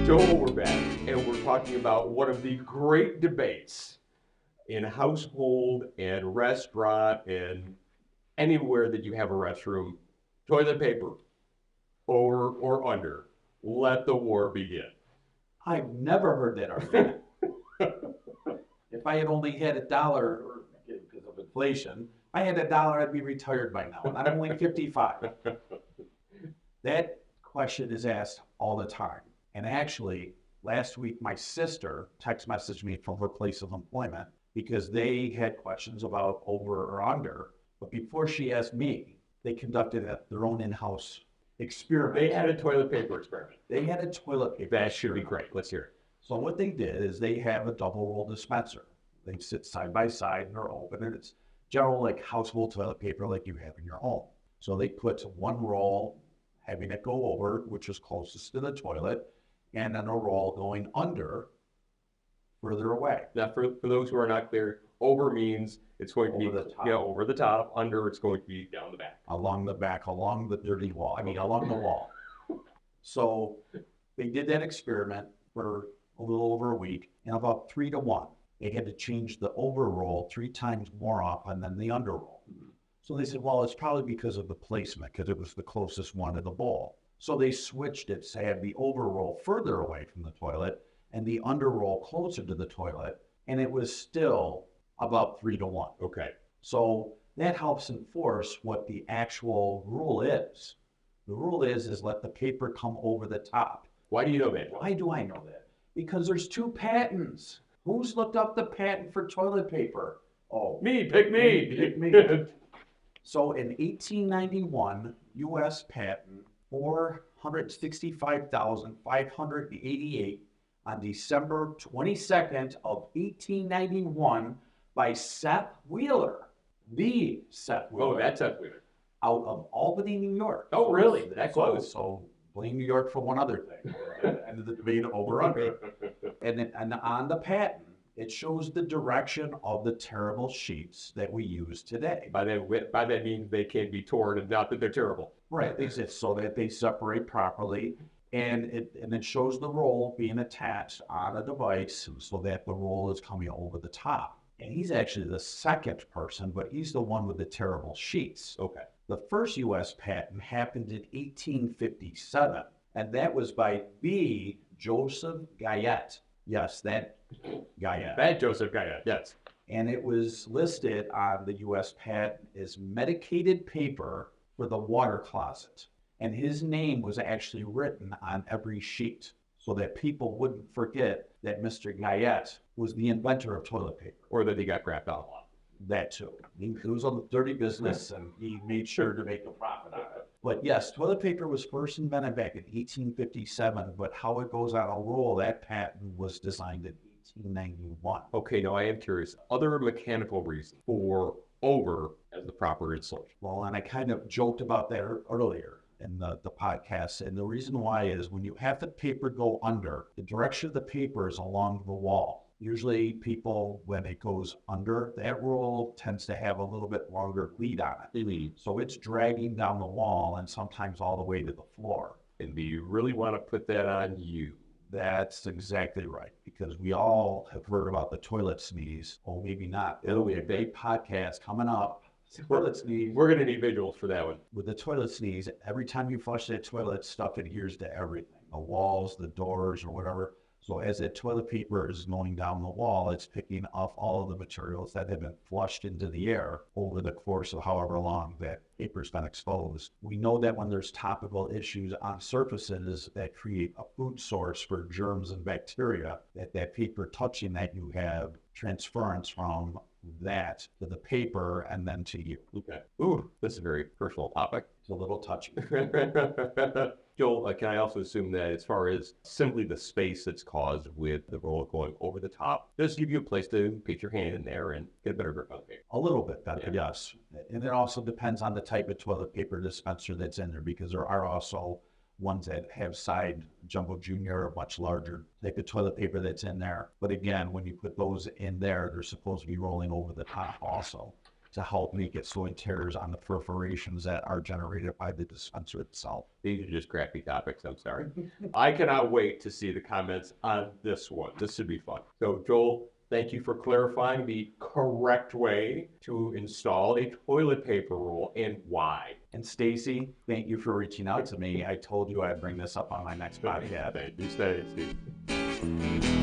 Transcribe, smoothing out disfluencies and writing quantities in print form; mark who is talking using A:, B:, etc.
A: Joel, we're back, and we're talking about one of the great debates in household and restaurant and anywhere that you have a restroom: toilet paper, over or under. Let the war begin.
B: I've never heard that argument. If I had only had $1, or because of inflation, if I had $1, I'd be retired by now, and I'm only 55. That question is asked all the time. And actually, last week, my sister text messaged me from her place of employment because they had questions about over or under. But before she asked me, they conducted their own in-house experiment.
A: They had a toilet paper experiment.
B: They had a toilet paper.
A: That should be great. Let's hear it.
B: So what they did is they have a double roll dispenser. They sit side by side and they're open, and it's general like household toilet paper like you have in your home. So they put one roll, having it go over, which is closest to the toilet, and then a roll going under, further away.
A: Now, for those who are not clear, over means it's going to be
B: Over the top.
A: over the top. Under, it's going to be down the back.
B: Along the back, along the dirty wall. I mean, along the wall. So they did that experiment for a little over a week, and about 3 to 1. They had to change the over roll 3 times more often than the under roll. So they said, well, it's probably because of the placement, because it was the closest one to the bowl. So they switched it to have the over roll further away from the toilet and the under roll closer to the toilet, and it was still about 3 to 1.
A: Okay.
B: So that helps enforce what the actual rule is. The rule is let the paper come over the top.
A: Why do you know that?
B: Why do I know that? Because there's 2 patents. Who's looked up the patent for toilet paper? Oh,
A: Me, pick me.
B: Pick me. So in 1891, U.S. patent 465,588 on December 22nd of 1891 by Seth Wheeler, the Seth Wheeler.
A: Oh, that's up weird.
B: Out of Albany, New York.
A: Oh, really? That close.
B: So blame New York for one other thing. And the debate over under. And then and on the patent, it shows the direction of the terrible sheets that we use today.
A: By that means they can be torn, and not that they're terrible.
B: Right, it's so that they separate properly, and it shows the roll being attached on a device so that the roll is coming over the top. And he's actually the second person, but he's the one with the terrible sheets.
A: Okay.
B: The first U.S. patent happened in 1857, and that was by B. Joseph Guyette. Yes, that Guyette.
A: That Joseph Guyette, yes.
B: And it was listed on the U.S. patent as medicated paper for the water closet. And his name was actually written on every sheet so that people wouldn't forget that Mr. Guyette was the inventor of toilet paper.
A: Or that he got crapped out a lot.
B: That too. He was on the dirty business and he made sure to make a profit on it. But yes, toilet paper was first invented back in 1857, but how it goes on a roll, that patent was designed in 1891.
A: Okay, now I am curious. Other mechanical reasons for over as the proper insulation.
B: Well, and I kind of joked about that earlier in the podcast. And the reason why is when you have the paper go under, the direction of the paper is along the wall. Usually people, when it goes under, that roll tends to have a little bit longer lead on it. So it's dragging down the wall and sometimes all the way to the floor.
A: And do you really want to put that on you?
B: That's exactly right, because we all have heard about the toilet sneeze. Or maybe not. It'll be a big podcast coming up. Toilet sneeze.
A: We're going to need visuals for that one.
B: With the toilet sneeze, every time you flush that toilet, stuff adheres to everything. The walls, the doors, or whatever. So as that toilet paper is going down the wall, it's picking off all of the materials that have been flushed into the air over the course of however long that paper's been exposed. We know that when there's topical issues on surfaces that create a food source for germs and bacteria, that paper touching that, you have transference from that to the paper and then to you.
A: Okay. Ooh, this is a very personal topic.
B: It's a little touchy.
A: Joel, can I also assume that as far as simply the space that's caused with the roll going over the top, does give you a place to put your hand in there and get a better grip on the paper?
B: A little bit better, yes. And it also depends on the type of toilet paper dispenser that's in there, because there are also ones that have side Jumbo Junior or much larger type of toilet paper that's in there. But again, when you put those in there, they're supposed to be rolling over the top also. to help make it so it tears on the perforations that are generated by the dispenser itself.
A: These are just crappy topics. I'm sorry. I cannot wait to see the comments on this one. This should be fun. So, Joel, thank you for clarifying the correct way to install a toilet paper roll and why.
B: And Stacy, thank you for reaching out to me. I told you I'd bring this up on my next podcast.
A: Thank you, Stacy.